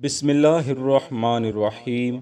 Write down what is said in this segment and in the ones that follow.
بسم اللہ الرحمن الرحیم۔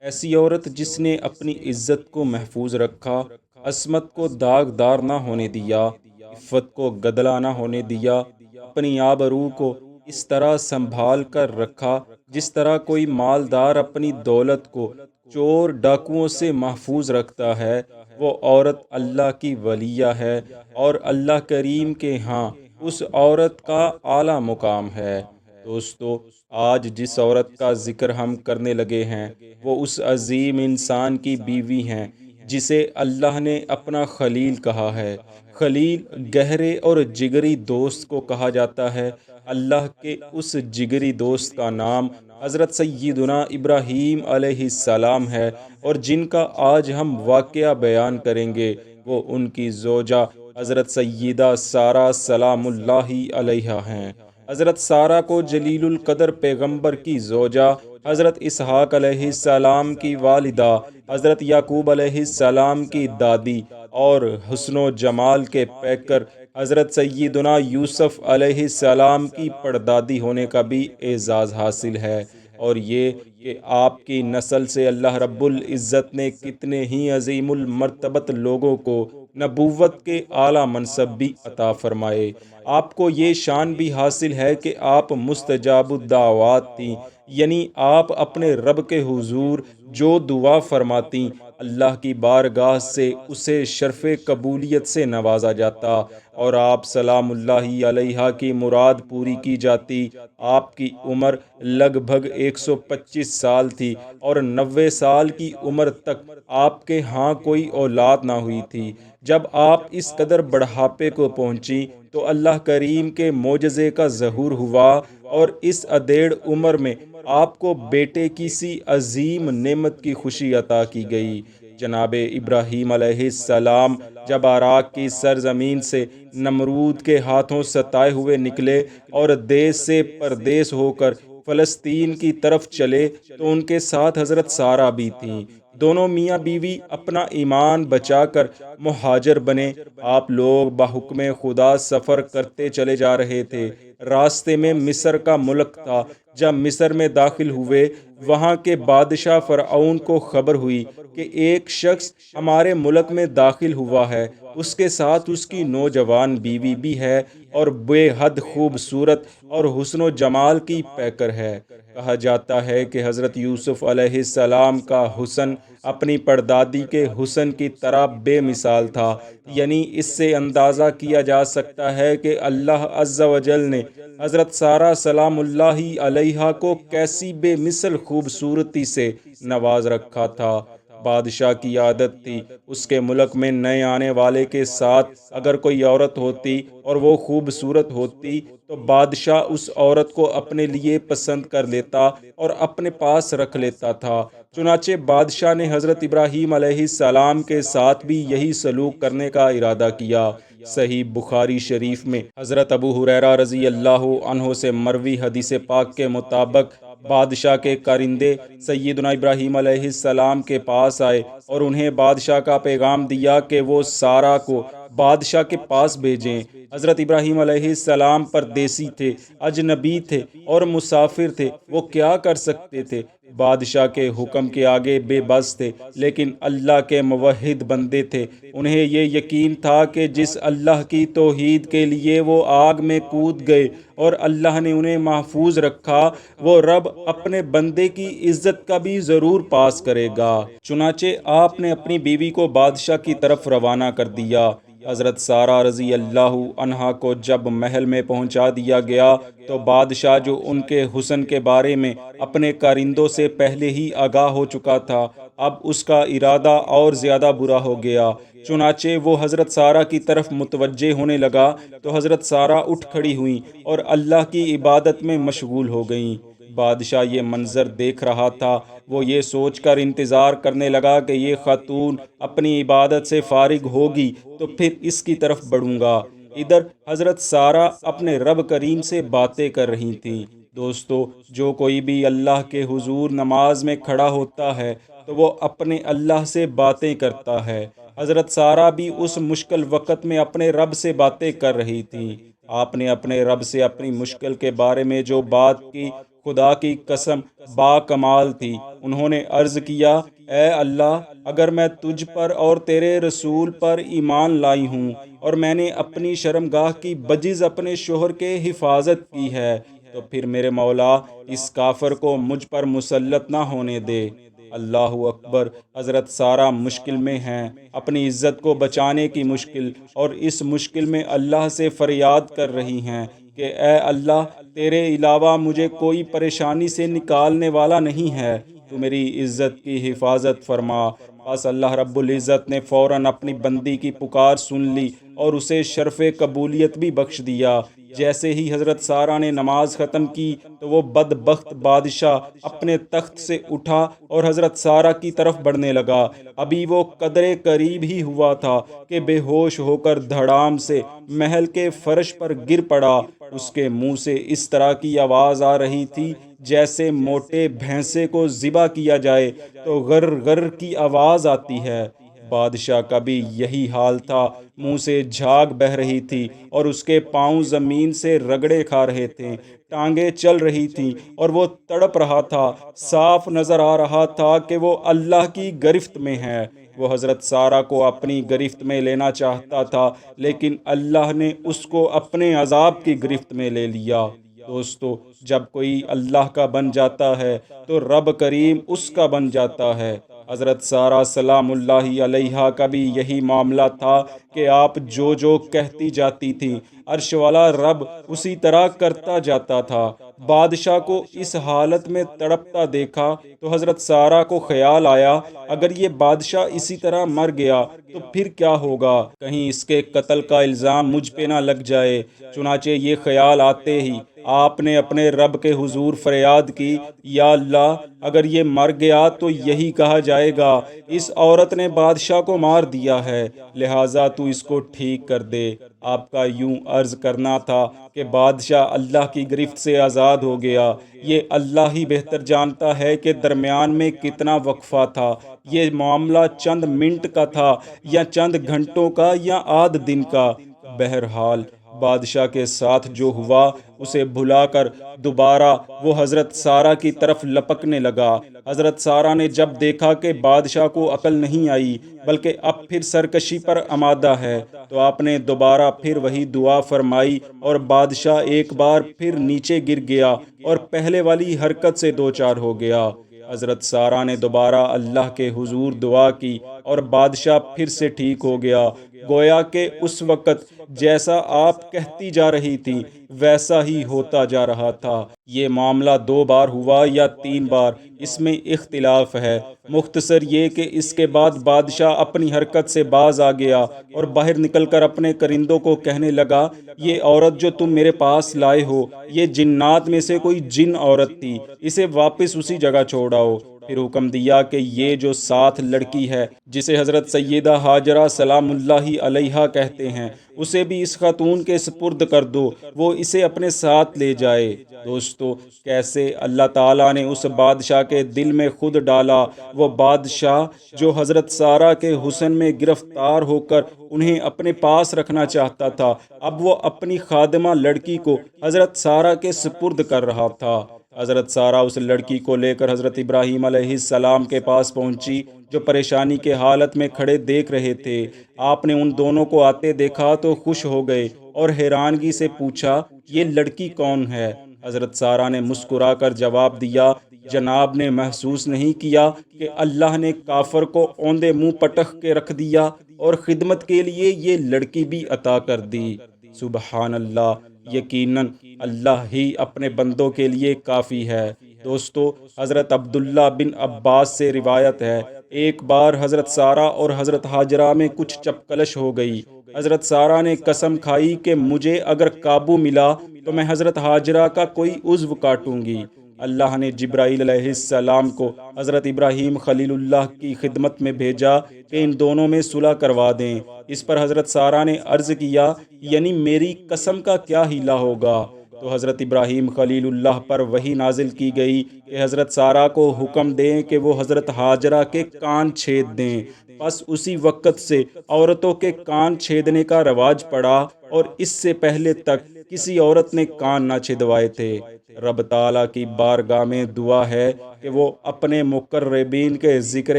ایسی عورت جس نے اپنی عزت کو محفوظ رکھا، عصمت کو داغدار نہ ہونے دیا، عفت کو گدلا نہ ہونے دیا، اپنی آبرو کو اس طرح سنبھال کر رکھا جس طرح کوئی مالدار اپنی دولت کو چور ڈاکوؤں سے محفوظ رکھتا ہے، وہ عورت اللہ کی ولیہ ہے اور اللہ کریم کے ہاں اس عورت کا اعلیٰ مقام ہے۔ دوستو، آج جس عورت کا ذکر ہم کرنے لگے ہیں وہ اس عظیم انسان کی بیوی ہیں جسے اللہ نے اپنا خلیل کہا ہے۔ خلیل گہرے اور جگری دوست کو کہا جاتا ہے۔ اللہ کے اس جگری دوست کا نام حضرت سیدنا ابراہیم علیہ السلام ہے، اور جن کا آج ہم واقعہ بیان کریں گے وہ ان کی زوجہ حضرت سیدہ سارہ سلام اللہ علیہا ہیں۔ حضرت سارہ کو جلیل القدر پیغمبر کی زوجہ، حضرت اسحاق علیہ السلام کی والدہ، حضرت یعقوب علیہ السلام کی دادی اور حسن و جمال کے پیکر حضرت سیدنا یوسف علیہ السلام کی پڑدادی ہونے کا بھی اعزاز حاصل ہے، اور یہ کہ آپ کی نسل سے اللہ رب العزت نے کتنے ہی عظیم المرتبت لوگوں کو نبوت کے اعلیٰ منصب بھی عطا فرمائے۔ آپ کو یہ شان بھی حاصل ہے کہ آپ مستجاب الدعوات تھیں، یعنی آپ اپنے رب کے حضور جو دعا فرماتی اللہ کی بارگاہ سے اسے شرف قبولیت سے نوازا جاتا، اور آپ سلام اللہ علیہا کی مراد پوری کی جاتی۔ آپ کی عمر لگ بھگ 125 سال تھی، اور 90 سال کی عمر تک آپ کے ہاں کوئی اولاد نہ ہوئی تھی۔ جب آپ اس قدر بڑھاپے کو پہنچی تو اللہ کریم کے معجزے کا ظہور ہوا، اور اس ادھیڑ عمر میں آپ کو بیٹے کی سی عظیم نعمت کی خوشی عطا کی گئی۔ جناب ابراہیم علیہ السلام جب عراق کی سرزمین سے نمرود کے ہاتھوں ستائے ہوئے نکلے اور دیس سے پردیس ہو کر فلسطین کی طرف چلے تو ان کے ساتھ حضرت سارہ بھی تھیں۔ دونوں میاں بیوی اپنا ایمان بچا کر مہاجر بنے۔ آپ لوگ بحکم خدا سفر کرتے چلے جا رہے تھے۔ راستے میں مصر کا ملک تھا۔ جب مصر میں داخل ہوئے، وہاں کے بادشاہ فرعون کو خبر ہوئی کہ ایک شخص ہمارے ملک میں داخل ہوا ہے، اس کے ساتھ اس کی نوجوان بیوی بھی ہے اور بے حد خوبصورت اور حسن و جمال کی پیکر ہے۔ کہا جاتا ہے کہ حضرت یوسف علیہ السلام کا حسن اپنی پردادی کے حسن کی طرح بے مثال تھا، یعنی اس سے اندازہ کیا جا سکتا ہے کہ اللہ عز و جل نے حضرت سارہ سلام اللہ علیہا کو کیسی بے مثل خوبصورتی سے نواز رکھا تھا۔ بادشاہ کی عادت تھی اس کے ملک میں نئے آنے والے کے ساتھ اگر کوئی عورت ہوتی اور وہ خوبصورت ہوتی تو بادشاہ اس عورت کو اپنے لیے پسند کر لیتا اور اپنے پاس رکھ لیتا تھا۔ چنانچہ بادشاہ نے حضرت ابراہیم علیہ السلام کے ساتھ بھی یہی سلوک کرنے کا ارادہ کیا۔ صحیح بخاری شریف میں حضرت ابو ہریرہ رضی اللہ عنہ سے مروی حدیث پاک کے مطابق بادشاہ کے کارندے سیدنا ابراہیم علیہ السلام کے پاس آئے اور انہیں بادشاہ کا پیغام دیا کہ وہ سارہ کو بادشاہ کے پاس بھیجیں۔ حضرت ابراہیم علیہ السلام پردیسی تھے، اجنبی تھے اور مسافر تھے۔ وہ کیا کر سکتے تھے؟ بادشاہ کے حکم کے آگے بے بس تھے، لیکن اللہ کے موحد بندے تھے۔ انہیں یہ یقین تھا کہ جس اللہ کی توحید کے لیے وہ آگ میں کود گئے اور اللہ نے انہیں محفوظ رکھا، وہ رب اپنے بندے کی عزت کا بھی ضرور پاس کرے گا۔ چنانچہ آپ نے اپنی بیوی کو بادشاہ کی طرف روانہ کر دیا۔ حضرت سارہ رضی اللہ عنہا کو جب محل میں پہنچا دیا گیا تو بادشاہ، جو ان کے حسن کے بارے میں اپنے کارندوں سے پہلے ہی آگاہ ہو چکا تھا، اب اس کا ارادہ اور زیادہ برا ہو گیا۔ چنانچہ وہ حضرت سارہ کی طرف متوجہ ہونے لگا تو حضرت سارہ اٹھ کھڑی ہوئیں اور اللہ کی عبادت میں مشغول ہو گئیں۔ بادشاہ یہ منظر دیکھ رہا تھا۔ وہ یہ سوچ کر انتظار کرنے لگا کہ یہ خاتون اپنی عبادت سے فارغ ہوگی تو پھر اس کی طرف بڑھوں گا۔ ادھر حضرت سارہ اپنے رب کریم سے باتیں کر رہی تھیں۔ دوستو، جو کوئی بھی اللہ کے حضور نماز میں کھڑا ہوتا ہے تو وہ اپنے اللہ سے باتیں کرتا ہے۔ حضرت سارہ بھی اس مشکل وقت میں اپنے رب سے باتیں کر رہی تھیں۔ آپ نے اپنے رب سے اپنی مشکل کے بارے میں جو بات کی، خدا کی قسم با کمال تھی۔ انہوں نے عرض کیا، اے اللہ، اگر میں تجھ پر اور تیرے رسول پر ایمان لائی ہوں اور میں نے اپنی شرمگاہ کی بجز اپنے شوہر کے حفاظت کی ہے، تو پھر میرے مولا اس کافر کو مجھ پر مسلط نہ ہونے دے۔ اللہ اکبر۔ حضرت سارہ مشکل میں ہیں، اپنی عزت کو بچانے کی مشکل، اور اس مشکل میں اللہ سے فریاد کر رہی ہیں کہ اے اللہ، تیرے علاوہ مجھے کوئی پریشانی سے نکالنے والا نہیں ہے، تو میری عزت کی حفاظت فرما۔ بس اللہ رب العزت نے فوراً اپنی بندی کی پکار سن لی اور اسے شرف قبولیت بھی بخش دیا۔ جیسے ہی حضرت سارہ نے نماز ختم کی تو وہ بدبخت بادشاہ اپنے تخت سے اٹھا اور حضرت سارہ کی طرف بڑھنے لگا۔ ابھی وہ قدرے قریب ہی ہوا تھا کہ بے ہوش ہو کر دھڑام سے محل کے فرش پر گر پڑا۔ اس کے منہ سے اس طرح کی آواز آ رہی تھی جیسے موٹے بھینسے کو ذبح کیا جائے تو غر غر کی آواز آتی ہے۔ بادشاہ کا بھی یہی حال تھا، منہ سے جھاگ بہہ رہی تھی اور اس کے پاؤں زمین سے رگڑے کھا رہے تھے، ٹانگیں چل رہی تھیں اور وہ تڑپ رہا تھا۔ صاف نظر آ رہا تھا کہ وہ اللہ کی گرفت میں ہے۔ وہ حضرت سارہ کو اپنی گرفت میں لینا چاہتا تھا، لیکن اللہ نے اس کو اپنے عذاب کی گرفت میں لے لیا۔ دوستو، جب کوئی اللہ کا بن جاتا ہے تو رب کریم اس کا بن جاتا ہے۔ حضرت سارہ سلام اللہ علیہا کا بھی یہی معاملہ تھا کہ آپ جو کہتی جاتی تھیں، عرش والا رب اسی طرح کرتا جاتا تھا۔ بادشاہ کو اس حالت میں تڑپتا دیکھا تو حضرت سارہ کو خیال آیا، اگر یہ بادشاہ اسی طرح مر گیا تو پھر کیا ہوگا؟ کہیں اس کے قتل کا الزام مجھ پہ نہ لگ جائے۔ چنانچہ یہ خیال آتے ہی آپ نے اپنے رب کے حضور فریاد کی، یا اللہ، اگر یہ مر گیا تو یہی کہا جائے گا اس عورت نے بادشاہ کو مار دیا ہے، لہٰذا تو اس کو ٹھیک کر دے۔ آپ کا یوں عرض کرنا تھا کہ بادشاہ اللہ کی گرفت سے آزاد ہو گیا۔ یہ اللہ ہی بہتر جانتا ہے کہ درمیان میں کتنا وقفہ تھا۔ یہ معاملہ چند منٹ کا تھا یا چند گھنٹوں کا یا آدھ دن کا۔ بہرحال بادشاہ کے ساتھ جو ہوا اسے بھلا کر دوبارہ وہ حضرت سارہ کی طرف لپکنے لگا۔ حضرت سارہ نے جب دیکھا کہ بادشاہ کو عقل نہیں آئی بلکہ اب پھر سرکشی پر آمادہ ہے، تو آپ نے دوبارہ پھر وہی دعا فرمائی اور بادشاہ ایک بار پھر نیچے گر گیا اور پہلے والی حرکت سے دوچار ہو گیا۔ حضرت سارہ نے دوبارہ اللہ کے حضور دعا کی اور بادشاہ پھر سے ٹھیک ہو گیا۔ گویا کہ اس وقت جیسا آپ کہتی جا رہی تھی ویسا ہی ہوتا جا رہا تھا۔ یہ معاملہ 2 بار ہوا یا 3 بار، اس میں اختلاف ہے۔ مختصر یہ کہ اس کے بعد بادشاہ اپنی حرکت سے باز آ گیا اور باہر نکل کر اپنے کرندوں کو کہنے لگا، یہ عورت جو تم میرے پاس لائے ہو یہ جنات میں سے کوئی جن عورت تھی، اسے واپس اسی جگہ چھوڑ آؤ۔ پھر حکم دیا کہ یہ جو ساتھ لڑکی ہے جسے حضرت سیدہ ہاجرہ سلام اللہ علیہا کہتے ہیں، اسے بھی اس خاتون کے سپرد کر دو، وہ اسے اپنے ساتھ لے جائے۔ دوستو، کیسے اللہ تعالیٰ نے اس بادشاہ کے دل میں خود ڈالا۔ وہ بادشاہ جو حضرت سارہ کے حسن میں گرفتار ہو کر انہیں اپنے پاس رکھنا چاہتا تھا، اب وہ اپنی خادمہ لڑکی کو حضرت سارہ کے سپرد کر رہا تھا۔ حضرت سارہ اس لڑکی کو لے کر حضرت ابراہیم علیہ السلام کے پاس پہنچی، جو پریشانی کے حالت میں کھڑے دیکھ رہے تھے۔ آپ نے ان دونوں کو آتے دیکھا تو خوش ہو گئے اور حیرانگی سے پوچھا، یہ لڑکی کون ہے؟ حضرت سارہ نے مسکرا کر جواب دیا، جناب نے محسوس نہیں کیا کہ اللہ نے کافر کو اوندے منہ پٹخ کے رکھ دیا اور خدمت کے لیے یہ لڑکی بھی عطا کر دی؟ سبحان اللہ! یقیناً اللہ ہی اپنے بندوں کے لیے کافی ہے۔ دوستو، حضرت عبداللہ بن عباس سے روایت ہے، ایک بار حضرت سارہ اور حضرت ہاجرہ میں کچھ چپکلش ہو گئی۔ حضرت سارہ نے قسم کھائی کہ مجھے اگر قابو ملا تو میں حضرت ہاجرہ کا کوئی عضو کاٹوں گی۔ اللہ نے جبرائیل علیہ السلام کو حضرت ابراہیم خلیل اللہ کی خدمت میں بھیجا کہ ان دونوں میں صلح کروا دیں۔ اس پر حضرت سارہ نے عرض کیا، یعنی میری قسم کا کیا ہیلہ ہوگا؟ تو حضرت ابراہیم خلیل اللہ پر وحی نازل کی گئی کہ حضرت سارہ کو حکم دیں کہ وہ حضرت ہاجرہ کے کان چھید دیں۔ بس اسی وقت سے عورتوں کے کان چھیدنے کا رواج پڑا، اور اس سے پہلے تک کسی عورت نے کان نہ چھدوائے تھے۔ رب تعالیٰ کی بارگاہ میں دعا ہے کہ وہ اپنے مقربین کے ذکر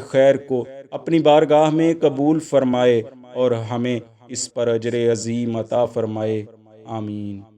خیر کو اپنی بارگاہ میں قبول فرمائے اور ہمیں اس پر اجر عظیم عطا فرمائے۔ آمین۔